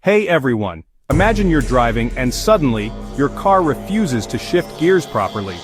Hey everyone! Imagine you're driving and suddenly, your car refuses to shift gears properly.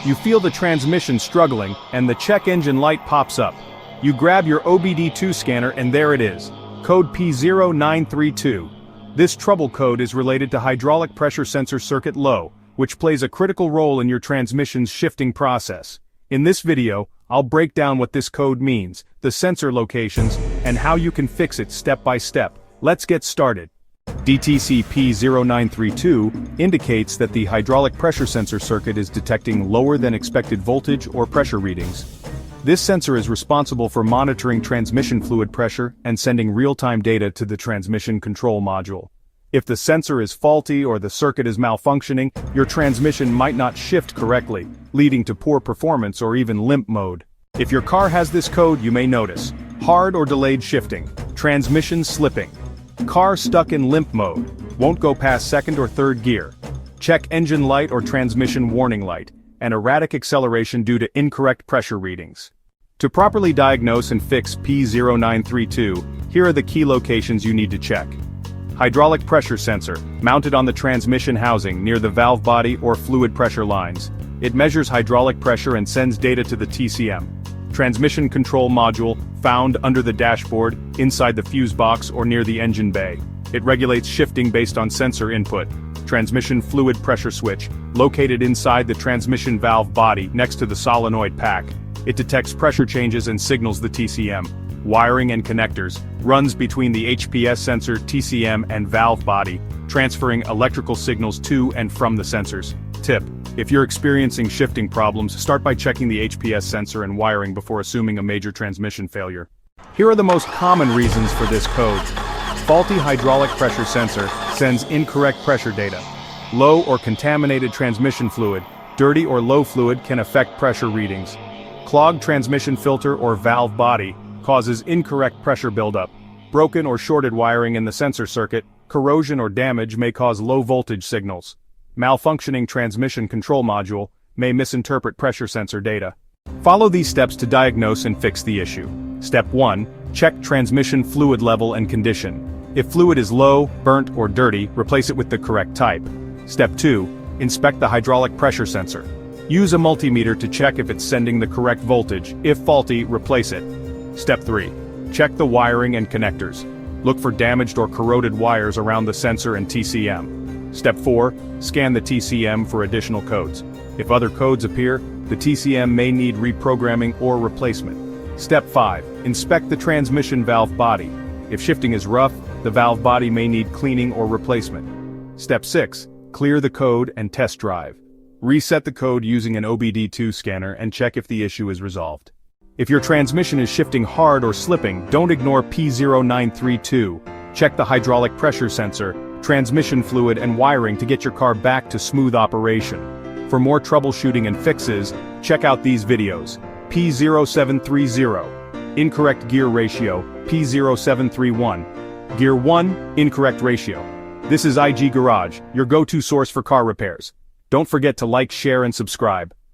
You feel the transmission struggling and the check engine light pops up. You grab your OBD-II scanner and there it is. Code P0932. This trouble code is related to hydraulic pressure sensor circuit low, which plays a critical role in your transmission's shifting process. In this video, I'll break down what this code means, the sensor locations, and how you can fix it step by step. Let's get started. DTC P0932 indicates that the hydraulic pressure sensor circuit is detecting lower than expected voltage or pressure readings. This sensor is responsible for monitoring transmission fluid pressure and sending real-time data to the transmission control module. If the sensor is faulty or the circuit is malfunctioning, your transmission might not shift correctly, leading to poor performance or even limp mode. If your car has this code, you may notice hard or delayed shifting, transmission slipping, car stuck in limp mode, won't go past second or third gear, check engine light or transmission warning light, and erratic acceleration due to incorrect pressure readings. To properly diagnose and fix P0932, here are the key locations you need to check. Hydraulic pressure sensor, mounted on the transmission housing near the valve body or fluid pressure lines. It measures hydraulic pressure and sends data to the TCM. Transmission control module, found under the dashboard, inside the fuse box or near the engine bay. It regulates shifting based on sensor input. Transmission fluid pressure switch, located inside the transmission valve body next to the solenoid pack. It detects pressure changes and signals the TCM. Wiring and connectors, runs between the HPS sensor, TCM and valve body, transferring electrical signals to and from the sensors. Tip: if you're experiencing shifting problems, start by checking the HPS sensor and wiring before assuming a major transmission failure. Here are the most common reasons for this code. Faulty hydraulic pressure sensor sends incorrect pressure data. Low or contaminated transmission fluid, dirty or low fluid can affect pressure readings. Clogged transmission filter or valve body causes incorrect pressure buildup. Broken or shorted wiring in the sensor circuit, corrosion or damage may cause low voltage signals. Malfunctioning transmission control module may misinterpret pressure sensor data. Follow these steps to diagnose and fix the issue. Step 1. Check transmission fluid level and condition. If fluid is low, burnt, or dirty, replace it with the correct type. Step 2. Inspect the hydraulic pressure sensor. Use a multimeter to check if it's sending the correct voltage. If faulty, replace it. Step 3. Check the wiring and connectors. Look for damaged or corroded wires around the sensor and TCM. Step 4. Scan the TCM for additional codes. If other codes appear, the TCM may need reprogramming or replacement. Step 5. Inspect the transmission valve body. If shifting is rough, the valve body may need cleaning or replacement. Step 6. Clear the code and test drive. Reset the code using an OBD-II scanner and check if the issue is resolved. If your transmission is shifting hard or slipping, don't ignore P0932. Check the hydraulic pressure sensor, transmission fluid and wiring to get your car back to smooth operation. For more troubleshooting and fixes, check out these videos. P0730. Incorrect gear ratio, P0731. Gear 1, incorrect ratio. This is IG Garage, your go-to source for car repairs. Don't forget to like, share and subscribe.